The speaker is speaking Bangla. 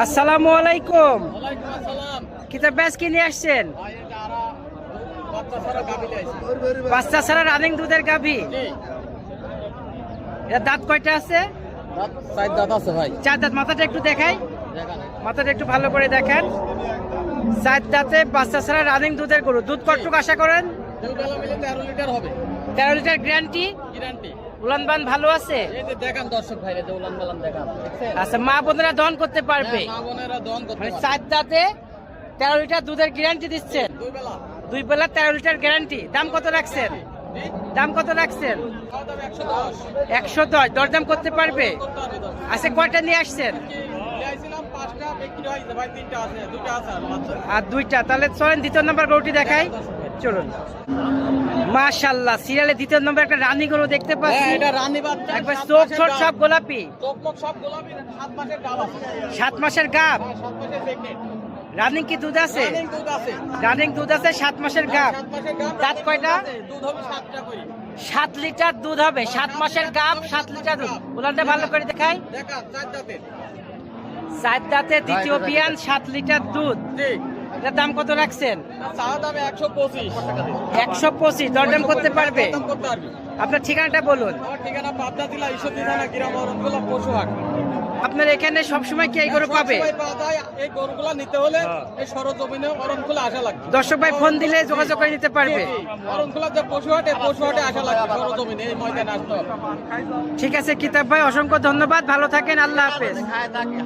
আসসালামু আলাইকুম। কিতাব ব্যাস কিনে আসছেন? বাচ্চা ছাড়া রানিং দুধের গাভী। এর দাঁত কয়টা আছে? চার দাঁত আছে ভাই। চার দাঁত। মাথাটা একটু দেখাই, মাথাটা একটু ভালো করে দেখেন। চার দাঁতে বাচ্চা ছাড়া রানিং দুধের গরু। দুধ কতটুকু আশা করেন? 13 লিটার হবে। 13 লিটার গ্যারান্টি। উলান বান ভালো আছে? এই যে দেখান দর্শক ভাইরে, যে উলান বালান দেখান। আচ্ছা, মা বোনেরা দহন করতে পারবে? মা বোনেরা দহন করতে মানে পারবে। চার দাঁতে 13 লিটার দুধের গ্যারান্টি দিচ্ছেন? দুই বেলা 13 লিটার গ্যারান্টি। দাম কত রাখছেন? দাম কত রাখছেন? 110। দরদাম করতে পারবে? আচ্ছা, কয়টা নিয়ে আসছেন? আর দুইটা। তাহলে চলেন দ্বিতীয় নম্বর গরুটি দেখাই, চলুন। মাশাআল্লাহ, সিরিয়ালে দ্বিতীয় নম্বর একটা রানী গরু দেখতে পাচ্ছি। এটা রানী বাচ্চা, একবার চোখ ছোট সব গোলাপি। চোখ মুখ সব গোলাপি, 7 মাসের গাব আছে। 7 মাসের গাব। 7 মাসের প্রেগন্যান্ট। রানিং কি দুধ আছে? রানিং দুধ আছে। রানিং দুধ আছে, 7 মাসের গাব। 7 মাসের গাব। দাঁত কয়টা? দুধ হবে 7টা করে। 7 লিটার দুধ হবে। 7 মাসের গাব, 7 লিটার দুধ। উলানটা ভালো করে দেখাই। দেখা 4 দাঁতে। 4 দাঁতে দ্বিতীয় বিয়ান, 7 লিটার দুধ। জি। এটার দাম কত রাখছেন? চাওয়া দামে 125। 125। দরদাম করতে পারবে? দরদাম করতে পারবে। আপনার ঠিকানাটা বলুন। আমার ঠিকানা পাবনা জেলা ঈশ্বরদী থানা, গ্রাম অরণখোলা, পশুহাট। আপনার এখানে সবসময় কি এই গরু পাবে? সবসময় পাওয়া যায়। এই গরুগুলো নিতে হলে এই সরজমিনে অরণখোলা আসা লাগবে। দর্শক ভাই ফোন দিলে যোগাযোগ করে নিতে পারবে। অরণখোলা যে পশুহাটে, পশুহাটে আসা লাগবে, সরজমিনে এই ময়দানে আসতে হবে। ঠিক আছে কিতাব ভাই, অসংখ্য ধন্যবাদ। ভালো থাকেন, আল্লাহ হাফেজ।